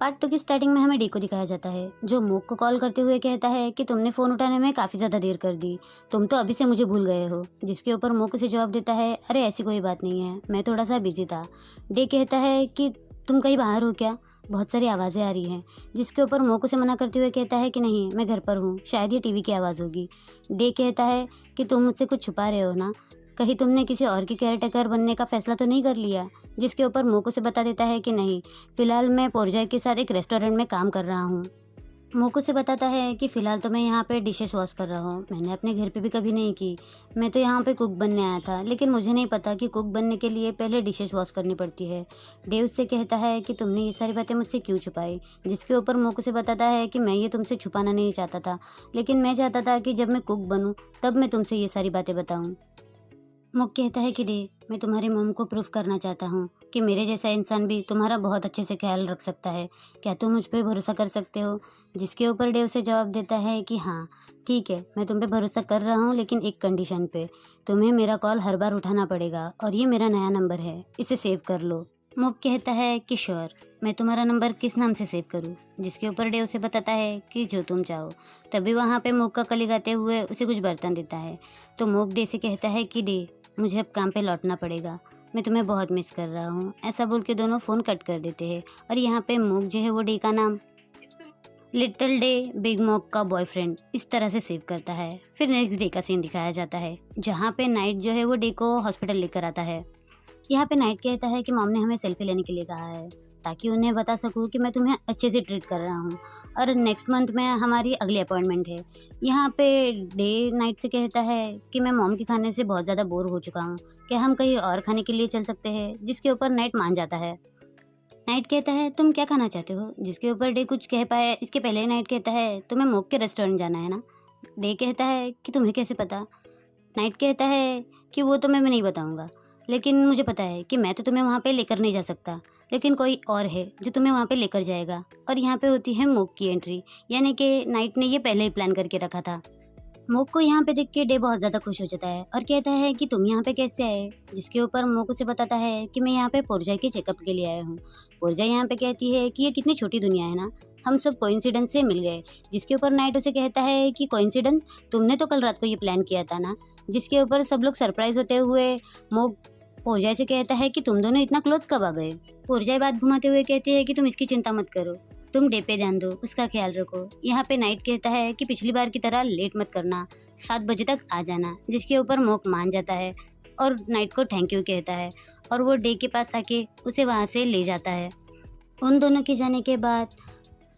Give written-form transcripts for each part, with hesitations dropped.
Part 2 की starting में हमें डी को दिखाया जाता है, जो मूक को कॉल करते हुए कहता है कि तुमने फ़ोन उठाने में काफ़ी ज़्यादा देर कर दी, तुम तो अभी से मुझे भूल गए हो। जिसके ऊपर मूक उसे जवाब देता है, अरे ऐसी कोई बात नहीं है, मैं थोड़ा सा बिजी था। डे कहता है कि तुम कहीं बाहर हो क्या, बहुत सारी आवाज़ें आ रही हैं। जिसके ऊपर मूक उसे मना करते हुए कहता है कि नहीं, मैं घर पर हूँ, शायद ये टीवी की आवाज़ होगी। डे कहता है कि तुम मुझसे कुछ छुपा रहे हो ना, कहीं तुमने किसी और की केयरटेकर बनने का फैसला तो नहीं कर लिया। जिसके ऊपर मूक उसे बता देता है कि नहीं, फ़िलहाल मैं पोरजाई के साथ एक रेस्टोरेंट में काम कर रहा हूँ। मूक उसे बताता है कि फ़िलहाल तो मैं यहाँ पे डिशेस वॉश कर रहा हूँ, मैंने अपने घर पे भी कभी नहीं की। मैं तो यहाँ पे कुक बनने आया था, लेकिन मुझे नहीं पता कि कुक बनने के लिए पहले डिशेस वॉश करनी पड़ती है। डेव उससे कहता है कि तुमने ये सारी बातें मुझसे क्यों छुपाई। जिसके ऊपर मूक उसे बताता है कि मैं ये तुमसे छुपाना नहीं चाहता था, लेकिन मैं चाहता था कि जब मैं कुक बनूँ तब मैं तुमसे ये सारी बातें बताऊँ। मुक कहता है कि डे, मैं तुम्हारी मॉम को प्रूफ करना चाहता हूँ कि मेरे जैसा इंसान भी तुम्हारा बहुत अच्छे से ख्याल रख सकता है। क्या तुम मुझ पे भरोसा कर सकते हो। जिसके ऊपर डे उसे जवाब देता है कि हाँ ठीक है, मैं तुम पे भरोसा कर रहा हूँ, लेकिन एक कंडीशन पे। तुम्हें मेरा कॉल हर बार उठाना पड़ेगा और ये मेरा नया नंबर है, इसे सेव कर लो। मुक कहता है कि श्योर, मैं तुम्हारा नंबर किस नाम से सेव करूँ। जिसके ऊपर डे उसे बताता है कि जो तुम चाहो। तभी वहाँ पे मुक का कलीग आते हुए उसे कुछ बर्तन देता है। तो मुक डे से कहता है कि डे, मुझे अब काम पे लौटना पड़ेगा, मैं तुम्हें बहुत मिस कर रहा हूँ। ऐसा बोल के दोनों फ़ोन कट कर देते हैं और यहाँ पे मूक जो है वो डे का नाम लिटिल डे बिग मॉक का बॉयफ्रेंड इस तरह से सेव करता है। फिर नेक्स्ट डे का सीन दिखाया जाता है, जहाँ पे नाइट जो है वो डे को हॉस्पिटल लेकर आता है। यहाँ पे नाइट कहता है कि मॉम ने हमें सेल्फी लेने के लिए कहा है, ताकि उन्हें बता सकूँ कि मैं तुम्हें अच्छे से ट्रीट कर रहा हूँ और नेक्स्ट मंथ में हमारी अगली अपॉइंटमेंट है। यहाँ पे डे नाइट से कहता है कि मैं मॉम के खाने से बहुत ज़्यादा बोर हो चुका हूँ, क्या हम कहीं और खाने के लिए चल सकते हैं। जिसके ऊपर नाइट मान जाता है। नाइट कहता है तुम क्या खाना चाहते हो। जिसके ऊपर डे कुछ कह पाए इसके पहले नाइट कहता है तुम्हें मोक के रेस्टोरेंट जाना है ना। डे कहता है कि तुम्हें कैसे पता। नाइट कहता है कि वो तो मैं नहीं बताऊंगा, लेकिन मुझे पता है कि मैं तो तुम्हें वहाँ पे लेकर नहीं जा सकता, लेकिन कोई और है जो तुम्हें वहाँ पे लेकर जाएगा। और यहाँ पे होती है मूक की एंट्री, यानी कि नाइट ने ये पहले ही प्लान करके रखा था। मूक को यहाँ पे देख के डे बहुत ज़्यादा खुश हो जाता है और कहता है कि तुम यहाँ पे कैसे आए। जिसके ऊपर मूक उसे बताता है कि मैं यहाँ पे पोरजाई के चेकअप के लिए आया हूँ। पोरजाई यहाँ पे कहती है कि ये कितनी छोटी दुनिया है ना, हम सब कोइंसिडेंस से मिल गए। जिसके ऊपर नाइट उसे कहता है कि कोइंसिडेंस, तुमने तो कल रात को ये प्लान किया था ना। जिसके ऊपर सब लोग सरप्राइज होते हुए मूक पोरजाई से कहता है कि तुम दोनों इतना क्लोज कब आ गए। पोरजाई बात घुमाते हुए कहती है कि तुम इसकी चिंता मत करो, तुम डे पे ध्यान दो, उसका ख्याल रखो। यहाँ पे नाइट कहता है कि पिछली बार की तरह लेट मत करना, 7 बजे तक आ जाना। जिसके ऊपर मूक मान जाता है और नाइट को थैंक यू कहता है और वो डे के पास आके उसे वहाँ से ले जाता है। उन दोनों के जाने के बाद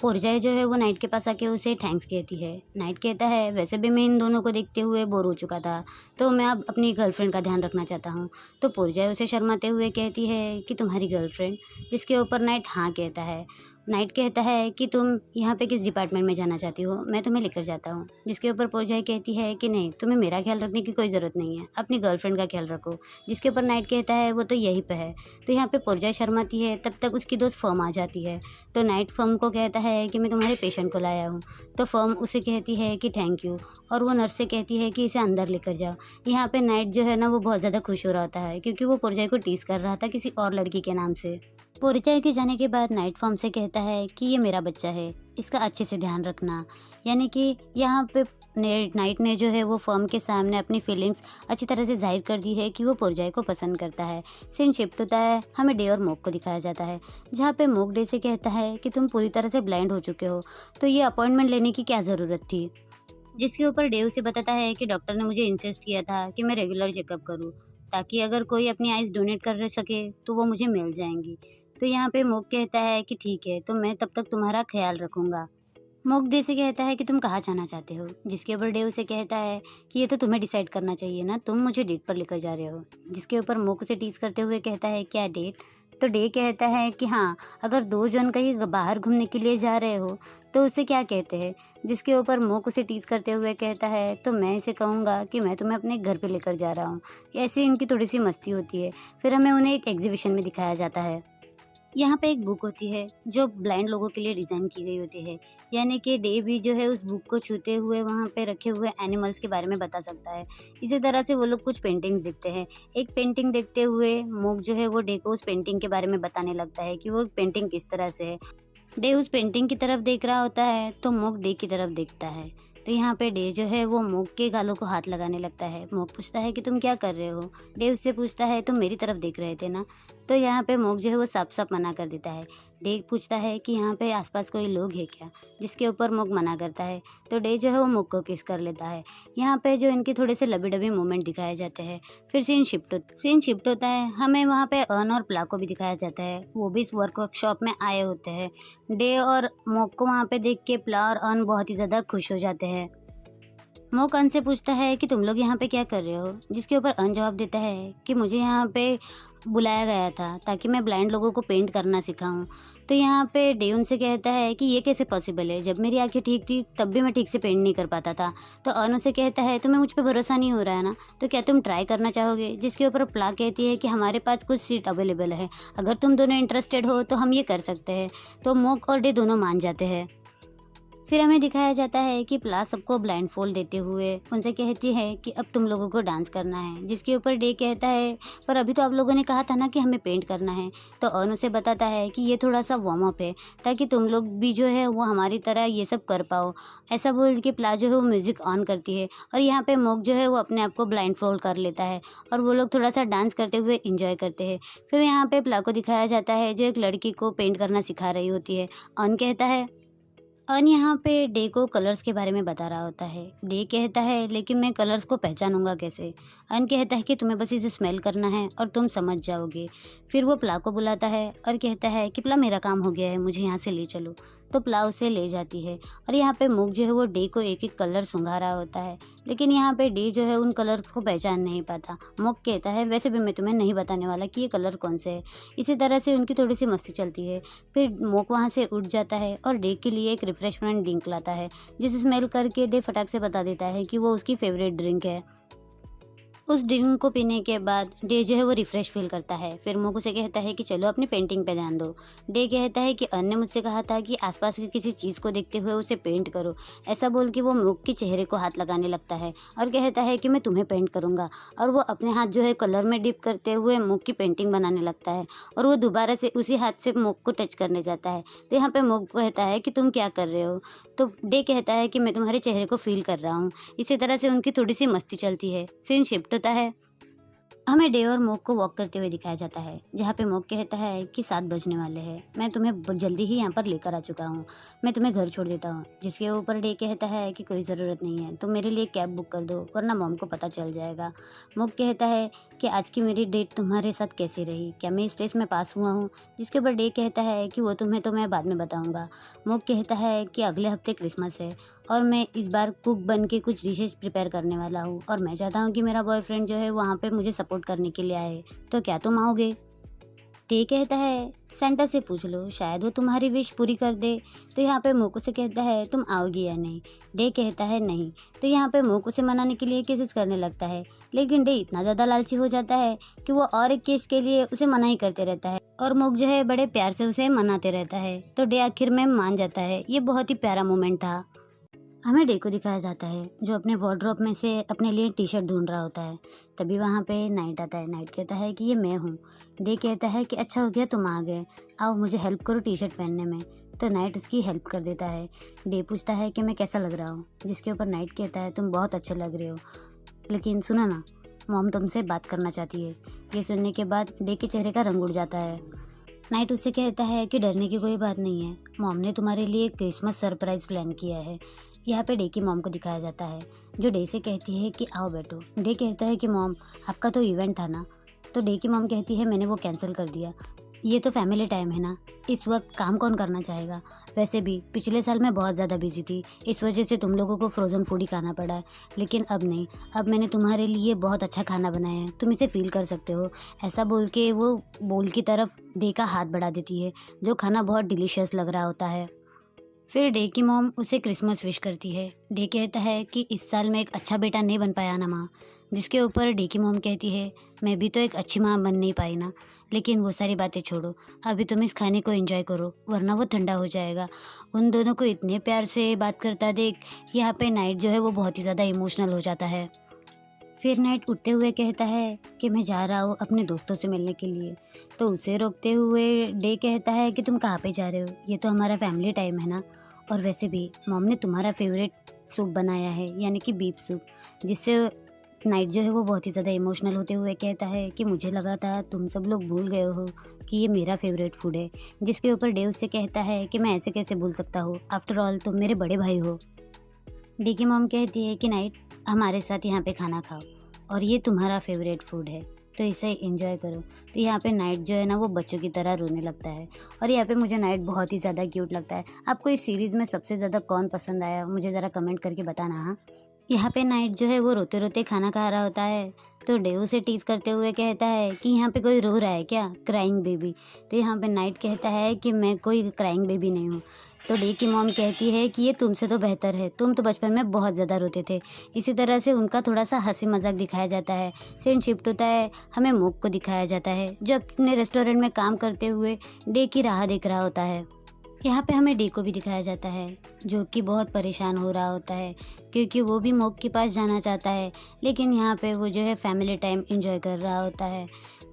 पोरजाई जो है वो नाइट के पास आके उसे थैंक्स कहती है। नाइट कहता है वैसे भी मैं इन दोनों को देखते हुए बोर हो चुका था, तो मैं अब अपनी गर्लफ्रेंड का ध्यान रखना चाहता हूँ। तो पोरजाई उसे शर्माते हुए कहती है कि तुम्हारी गर्लफ्रेंड। जिसके ऊपर नाइट हाँ कहता है। नाइट कहता है कि तुम यहाँ पे किस डिपार्टमेंट में जाना चाहती हो, मैं तुम्हें लेकर जाता हूँ। जिसके ऊपर पोरजाई कहती है कि नहीं, तुम्हें मेरा ख्याल रखने की कोई ज़रूरत नहीं है, अपनी गर्लफ्रेंड का ख्याल रखो। जिसके ऊपर नाइट कहता है वो तो यहीं पे है। तो यहाँ पे पोरजाई शर्माती है, तब तक उसकी दोस्त फर्म आ जाती है। तो नाइट फर्म को कहता है कि मैं तुम्हारे पेशेंट को लाया हूँ। तो फर्म उसे कहती है कि थैंक यू और वो नर्स से कहती है कि इसे अंदर लेकर जाओ। यहाँ पे नाइट जो है ना वो बहुत ज़्यादा खुश हो रहा होता है, क्योंकि वो पोरजाई को टीज कर रहा था किसी और लड़की के नाम से। पोरजाई के जाने के बाद नाइट फॉर्म से कहता है कि ये मेरा बच्चा है, इसका अच्छे से ध्यान रखना। यानी कि यहाँ पे नाइट ने जो है वो फर्म के सामने अपनी फीलिंग्स अच्छी तरह से जाहिर कर दी है कि वो पोरजाई को पसंद करता है। सीन शिफ्ट होता है, हमें डे और मूक को दिखाया जाता है, जहाँ पे मूक डे से कहता है कि तुम पूरी तरह से ब्लाइंड हो चुके हो, तो ये अपॉइंटमेंट लेने की क्या ज़रूरत थी। जिसके ऊपर डे उसे बताता है कि डॉक्टर ने मुझे इंसिस्ट किया था कि मैं रेगुलर चेकअप करूँ, ताकि अगर कोई अपनी आइज़ डोनेट कर सके तो वो मुझे मिल जाएंगी। तो यहाँ पे मूक कहता है कि ठीक है, तो मैं तब तक तुम्हारा ख्याल रखूँगा। मूक डे से कहता है कि तुम कहाँ जाना चाहते हो। जिसके ऊपर डे उसे कहता है कि ये तो तुम्हें डिसाइड करना चाहिए ना, तुम मुझे डेट पर लेकर जा रहे हो। जिसके ऊपर मूक उसे टीज करते हुए कहता है क्या डेट। तो डे कहता है कि हाँ, अगर 2 जन कहीं बाहर घूमने के लिए जा रहे हो तो उसे क्या कहते हैं। जिसके ऊपर मूक उसे टीज करते हुए कहता है तो मैं इसे कहूँगा कि मैं तुम्हें अपने घर पे लेकर जा रहा हूँ। ऐसी इनकी थोड़ी सी मस्ती होती है। फिर हमें उन्हें एक एग्जीबिशन में दिखाया जाता है। यहाँ पे एक बुक होती है जो ब्लाइंड लोगों के लिए डिज़ाइन की गई होती है, यानी कि डे भी जो है उस बुक को छूते हुए वहाँ पे रखे हुए एनिमल्स के बारे में बता सकता है। इसी तरह से वो लोग कुछ पेंटिंग्स देखते हैं। एक पेंटिंग देखते हुए मूक जो है वो डे को उस पेंटिंग के बारे में बताने लगता है कि वो पेंटिंग किस तरह से है। डे उस पेंटिंग की तरफ देख रहा होता है तो मोक डे की तरफ देखता है। तो यहाँ पे डे जो है वो मोक के गालों को हाथ लगाने लगता है। मोक पूछता है कि तुम क्या कर रहे हो? डे उससे पूछता है तुम मेरी तरफ देख रहे थे ना? तो यहाँ पे मोक जो है वो साफ साफ मना कर देता है। डे पूछता है कि यहाँ पे आसपास कोई लोग हैं क्या? जिसके ऊपर मोक मना करता है। तो डे जो है वो मोक को किस कर लेता है। यहाँ पे जो इनके थोड़े से लबी डबी मूवमेंट दिखाए जाते हैं। फिर सीन शिफ्ट होता है। हमें वहाँ पे अर्न और प्ला को भी दिखाया जाता है। वो भी इस वर्कशॉप में आए होते हैं। डे और मोक को वहाँ पे देख के प्ला और अर्न बहुत ही ज़्यादा खुश हो जाते हैं। मोक अन से पूछता है कि तुम लोग यहाँ पे क्या कर रहे हो? जिसके ऊपर अन जवाब देता है कि मुझे यहाँ पे बुलाया गया था ताकि मैं ब्लाइंड लोगों को पेंट करना सिखाऊं। तो यहाँ पे डे उनसे कहता है कि ये कैसे पॉसिबल है? जब मेरी आंखें ठीक थी तब भी मैं ठीक से पेंट नहीं कर पाता था। तो अन उसे कहता है तुम्हें मुझ पे भरोसा नहीं हो रहा है ना? तो क्या तुम ट्राई करना चाहोगे? जिसके ऊपर प्ला कहती है कि हमारे पास कुछ सीट अवेलेबल है, अगर तुम दोनों इंटरेस्टेड हो तो हम ये कर सकते हैं। तो मोक और डे दोनों मान जाते हैं। फिर हमें दिखाया जाता है कि प्ला सबको ब्लाइंड फोल्ड देते हुए उनसे कहती है कि अब तुम लोगों को डांस करना है। जिसके ऊपर डे कहता है पर अभी तो आप लोगों ने कहा था ना कि हमें पेंट करना है। तो अर्न उसे बताता है कि ये थोड़ा सा वार्म अप है ताकि तुम लोग भी जो है वो हमारी तरह ये सब कर पाओ। ऐसा बोल के प्ला जो है वो म्यूज़िक ऑन करती है और यहाँ पे मोक जो है वो अपने आप को ब्लाइंड फोल्ड कर लेता है और वो लोग थोड़ा सा डांस करते हुए इंजॉय करते हैं। फिर यहाँ पे प्ला को दिखाया जाता है जो एक लड़की को पेंट करना सिखा रही होती है। अर्न कहता है अन यहाँ पे डे को कलर्स के बारे में बता रहा होता है। डे कहता है लेकिन मैं कलर्स को पहचानूंगा कैसे? अन कहता है कि तुम्हें बस इसे स्मेल करना है और तुम समझ जाओगे। फिर वो प्ला को बुलाता है और कहता है कि प्ला मेरा काम हो गया है, मुझे यहाँ से ले चलो। तो प्ला उसे ले जाती है और यहाँ पे मुक जो है वो डे को एक एक कलर सुंघा रहा होता है। लेकिन यहाँ पे डे जो है उन कलर्स को पहचान नहीं पाता। मुक कहता है वैसे भी मैं तुम्हें नहीं बताने वाला कि ये कलर कौन से है। इसी तरह से उनकी थोड़ी सी मस्ती चलती है। फिर मोक वहाँ से उठ जाता है और डे के लिए एक रिफ्रेशमेंट ड्रिंक लाता है जिसे स्मेल करके डे फटाक से बता देता है कि वो उसकी फेवरेट ड्रिंक है। उस ड्रिंक को पीने के बाद डे जो है वो रिफ़्रेश फ़ील करता है। फिर मोक उसे कहता है कि चलो अपनी पेंटिंग पे ध्यान दो। डे कहता है कि अन ने मुझसे कहा था कि आसपास की किसी चीज़ को देखते हुए उसे पेंट करो। ऐसा बोल के वो मोक के चेहरे को हाथ लगाने लगता है और कहता है कि मैं तुम्हें पेंट करूँगा। और वो अपने हाथ जो है कलर में डिप करते हुए मोक की पेंटिंग बनाने लगता है और वो दोबारा से उसी हाथ से मोक को टच करने जाता है। तो यहाँ पे मोक कहता है कि तुम क्या कर रहे हो? तो डे कहता है कि मैं तुम्हारे चेहरे को फ़ील कर रहा हूँ। इसी तरह से उनकी थोड़ी सी मस्ती चलती है। सीन शिफ्ट होता है। हमें डे और मोक को वॉक करते हुए दिखाया जाता है जहाँ पे मोक कहता है कि 7 बजने वाले हैं, मैं तुम्हें जल्दी ही यहाँ पर लेकर आ चुका हूँ, मैं तुम्हें घर छोड़ देता हूँ। जिसके ऊपर डे कहता है कि कोई ज़रूरत नहीं है, तुम मेरे लिए कैब बुक कर दो वरना मॉम को पता चल जाएगा। मोक कहता है कि आज की मेरी डेट तुम्हारे साथ कैसी रही, क्या मैं इस टेस्ट में पास हुआ हूँ? जिसके ऊपर डे कहता है कि वो तुम्हें तो मैं बाद में बताऊँगा। मोक कहता है कि अगले हफ्ते क्रिसमस है और मैं इस बार कुक बन के कुछ डिशेस प्रिपेयर करने वाला हूँ और मैं चाहता हूँ कि मेरा बॉयफ्रेंड जो है वहाँ पे मुझे सपोर्ट करने के लिए आए, तो क्या तुम आओगे? डे कहता है सेंटा से पूछ लो, शायद वो तुम्हारी विश पूरी कर दे। तो यहाँ पे मोक उसे कहता है तुम आओगी या नहीं? डे कहता है नहीं। तो यहाँ पे मोक उसे मनाने के लिए कोशिश करने लगता है लेकिन डे इतना ज़्यादा लालची हो जाता है कि वो और एक केस के लिए उसे मना ही करते रहता है और मोक जो है बड़े प्यार से उसे मनाते रहता है। तो डे आखिर में मान जाता है। ये बहुत ही प्यारा मोमेंट था। हमें डे को दिखाया जाता है जो अपने वार्डरोब में से अपने लिए टी शर्ट ढूंढ रहा होता है। तभी वहाँ पे नाइट आता है। नाइट कहता है कि ये मैं हूँ। डे कहता है कि अच्छा हो गया तुम आ गए, आओ मुझे हेल्प करो टी शर्ट पहनने में। तो नाइट उसकी हेल्प कर देता है। डे पूछता है कि मैं कैसा लग रहा हूँ? जिसके ऊपर नाइट कहता है तुम बहुत अच्छे लग रहे हो, लेकिन सुनो ना, मॉम तुमसे बात करना चाहती है। ये सुनने के बाद डे के चेहरे का रंग उड़ जाता है। नाइट उससे कहता है कि डरने की कोई बात नहीं है, मॉम ने तुम्हारे लिए एक क्रिसमस सरप्राइज़ प्लान किया है। यहाँ पे डे की मॉम को दिखाया जाता है जो डे से कहती है कि आओ बैठो। डे कहता है कि मॉम आपका तो इवेंट था ना? तो डे की मॉम कहती है मैंने वो कैंसिल कर दिया, ये तो फैमिली टाइम है ना, इस वक्त काम कौन करना चाहेगा? वैसे भी पिछले साल मैं बहुत ज़्यादा बिजी थी, इस वजह से तुम लोगों को फ्रोज़न फूड ही खाना पड़ा है, लेकिन अब नहीं, अब मैंने तुम्हारे लिए बहुत अच्छा खाना बनाया है, तुम इसे फील कर सकते हो। ऐसा बोल के वो बोल की तरफ डे का हाथ बढ़ा देती है जो खाना बहुत डिलीशियस लग रहा होता है। फिर डे की मॉम उसे क्रिसमस विश करती है। डे कहता है कि इस साल मैं एक अच्छा बेटा नहीं बन पाया ना माँ। जिसके ऊपर डे की मॉम कहती है मैं भी तो एक अच्छी माँ बन नहीं पाई ना, लेकिन वो सारी बातें छोड़ो, अभी तुम इस खाने को एंजॉय करो वरना वो ठंडा हो जाएगा। उन दोनों को इतने प्यार से बात करता देख यहाँ पे नाइट जो है वो बहुत ही ज़्यादा इमोशनल हो जाता है। फिर नाइट उठते हुए कहता है कि मैं जा रहा हूँ अपने दोस्तों से मिलने के लिए। तो उसे रोकते हुए डे कहता है कि तुम कहाँ पे जा रहे हो, ये तो हमारा फैमिली टाइम है ना। और वैसे भी मॉम ने तुम्हारा फेवरेट सूप बनाया है, यानी कि बीफ सूप। जिससे नाइट जो है वो बहुत ही ज़्यादा इमोशनल होते हुए कहता है कि मुझे लगा था तुम सब लोग भूल गए हो कि ये मेरा फेवरेट फूड है। जिसके ऊपर डे उससे कहता है कि मैं ऐसे कैसे भूल सकता हूँ, आफ्टर ऑल तुम मेरे बड़े भाई हो। डी की मॉम कहती है कि नाइट हमारे साथ यहाँ पे खाना खाओ और ये तुम्हारा फेवरेट फूड है, तो इसे एंजॉय करो। तो यहाँ पे नाइट जो है ना वो बच्चों की तरह रोने लगता है। और यहाँ पे मुझे नाइट बहुत ही ज़्यादा क्यूट लगता है। आपको इस सीरीज़ में सबसे ज़्यादा कौन पसंद आया मुझे ज़रा कमेंट करके बताना। हाँ, यहाँ पे नाइट जो है वो रोते रोते खाना खा रहा होता है। तो डेव से टीज करते हुए कहता है कि यहाँ पे कोई रो रहा है क्या, क्राइंग बेबी। तो यहाँ पे नाइट कहता है कि मैं कोई क्राइंग बेबी नहीं हूँ। तो डे की मॉम कहती है कि ये तुमसे तो बेहतर है, तुम तो बचपन में बहुत ज़्यादा रोते थे। इसी तरह से उनका थोड़ा सा हंसी मजाक दिखाया जाता है। सीन शिफ्ट होता है, हमें मूक को दिखाया जाता है जो अपने रेस्टोरेंट में काम करते हुए डे की राह देख रहा होता है। यहाँ पे हमें डे को भी दिखाया जाता है जो कि बहुत परेशान हो रहा होता है, क्योंकि वो भी मोक के पास जाना चाहता है, लेकिन यहाँ पे वो जो है फैमिली टाइम एंजॉय कर रहा होता है।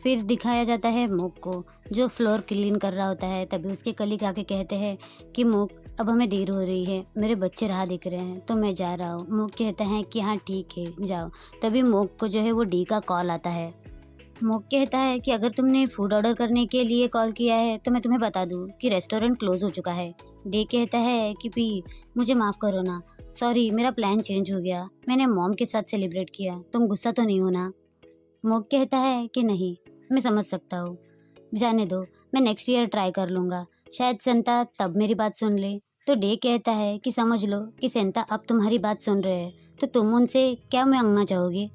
फिर दिखाया जाता है मोक को जो फ्लोर क्लीन कर रहा होता है। तभी उसके कलीग आके कहते हैं कि मोक अब हमें देर हो रही है, मेरे बच्चे राह देख रहे हैं, तो मैं जा रहा हूँ। मोक कहता है कि हाँ ठीक है जाओ। तभी मोक को जो है वो डी का कॉल आता है। मोक कहता है कि अगर तुमने फूड ऑर्डर करने के लिए कॉल किया है तो मैं तुम्हें बता दूं कि रेस्टोरेंट क्लोज हो चुका है। डे कहता है कि पी मुझे माफ़ करो ना, सॉरी मेरा प्लान चेंज हो गया, मैंने मॉम के साथ सेलिब्रेट किया, तुम गुस्सा तो नहीं हो ना। मोक कहता है कि नहीं, मैं समझ सकता हूँ, जाने दो, मैं नेक्स्ट ईयर ट्राई कर लूँगा, शायद सेंता तब मेरी बात सुन ले। तो डे कहता है कि समझ लो कि सेंता अब तुम्हारी बात सुन रहे हैं, तो तुम उनसे क्या मांगना चाहोगे।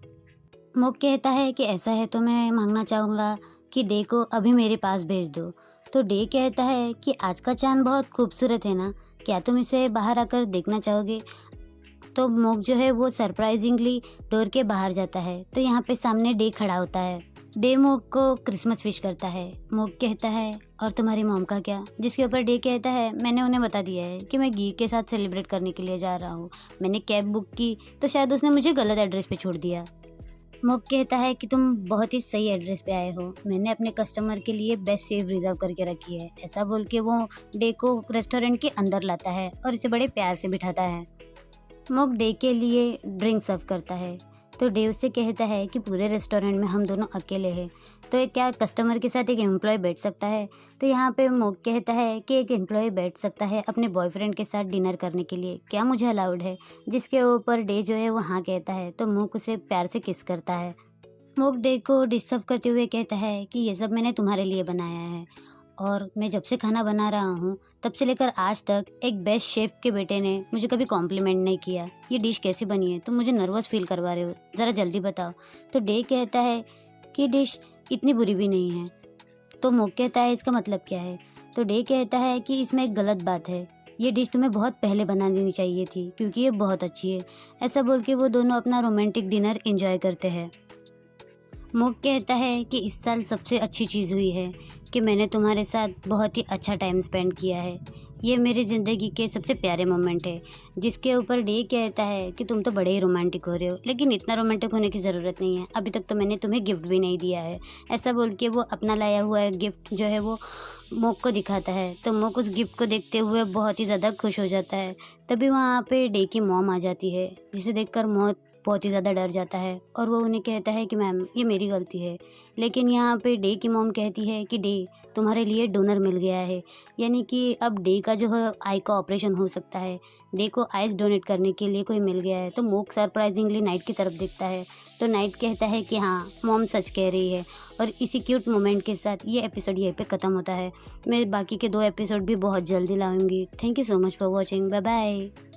मोक कहता है कि ऐसा है तो मैं मांगना चाहूँगा कि डे को अभी मेरे पास भेज दो। तो डे कहता है कि आज का चांद बहुत खूबसूरत है ना, क्या तुम इसे बाहर आकर देखना चाहोगे। तो मोक जो है वो सरप्राइजिंगली डोर के बाहर जाता है। तो यहाँ पे सामने डे खड़ा होता है। डे मोक को क्रिसमस विश करता है। मोक कहता है और तुम्हारी मॉम का क्या, जिसके ऊपर डे कहता है मैंने उन्हें बता दिया है कि मैं गी के साथ सेलिब्रेट करने के लिए जा रहा हूँ, मैंने कैब बुक की तो शायद उसने मुझे गलत एड्रेस पे छोड़ दिया। मोक कहता है कि तुम बहुत ही सही एड्रेस पे आए हो, मैंने अपने कस्टमर के लिए बेस्ट सेव रिजर्व करके रखी है। ऐसा बोल के वो डे को रेस्टोरेंट के अंदर लाता है और इसे बड़े प्यार से बिठाता है। मोक डे के लिए ड्रिंक सर्व करता है। तो डे उससे कहता है कि पूरे रेस्टोरेंट में हम दोनों अकेले हैं, तो क्या कस्टमर के साथ एक एम्प्लॉय बैठ सकता है। तो यहाँ पे मोक कहता है कि एक एम्प्लॉय बैठ सकता है अपने बॉयफ्रेंड के साथ डिनर करने के लिए, क्या मुझे अलाउड है। जिसके ऊपर डे जो है वो हाँ कहता है। तो मोक उसे प्यार से किस करता है। मोक डे को डिस्टर्ब करते हुए कहता है कि ये सब मैंने तुम्हारे लिए बनाया है, और मैं जब से खाना बना रहा हूँ तब से लेकर आज तक एक बेस्ट शेफ़ के बेटे ने मुझे कभी कॉम्प्लीमेंट नहीं किया। ये डिश कैसी बनी है, तुम मुझे नर्वस फील करवा रहे हो, ज़रा जल्दी बताओ। तो डे कहता है कि डिश इतनी बुरी भी नहीं है। तो मोक कहता है इसका मतलब क्या है। तो डे कहता है कि इसमें एक गलत बात है, ये डिश तुम्हें बहुत पहले बना देनी चाहिए थी क्योंकि ये बहुत अच्छी है। ऐसा बोल के वो दोनों अपना रोमांटिक डिनर एंजॉय करते हैं। मोक कहता है कि इस साल सबसे अच्छी चीज़ हुई है कि मैंने तुम्हारे साथ बहुत ही अच्छा टाइम स्पेंड किया है, ये मेरी ज़िंदगी के सबसे प्यारे मोमेंट है। जिसके ऊपर डे कहता है कि तुम तो बड़े ही रोमांटिक हो रहे हो, लेकिन इतना रोमांटिक होने की ज़रूरत नहीं है, अभी तक तो मैंने तुम्हें गिफ्ट भी नहीं दिया है। ऐसा बोल के वो अपना लाया हुआ गिफ्ट जो है वो मोक को दिखाता है। तो मोक उस गिफ्ट को देखते हुए बहुत ही ज़्यादा खुश हो जाता है। तभी वहाँ पे डे की मॉम आ जाती है, जिसे देखकर मौत बहुत ही ज़्यादा डर जाता है और वो उन्हें कहता है कि मैम ये मेरी गलती है। लेकिन यहाँ पे डे की मॉम कहती है कि डे तुम्हारे लिए डोनर मिल गया है, यानी कि अब डे का जो है आई का ऑपरेशन हो सकता है, डे को आइस डोनेट करने के लिए कोई मिल गया है। तो मोक सरप्राइजिंगली नाइट की तरफ देखता है। तो नाइट कहता है कि हाँ मॉम सच कह रही है। और इसी क्यूट मोमेंट के साथ ये एपिसोड यहीं पे ख़त्म होता है। मैं बाकी के 2 एपिसोड भी बहुत जल्दी लाऊंगी। Thank you so much for watching, bye bye.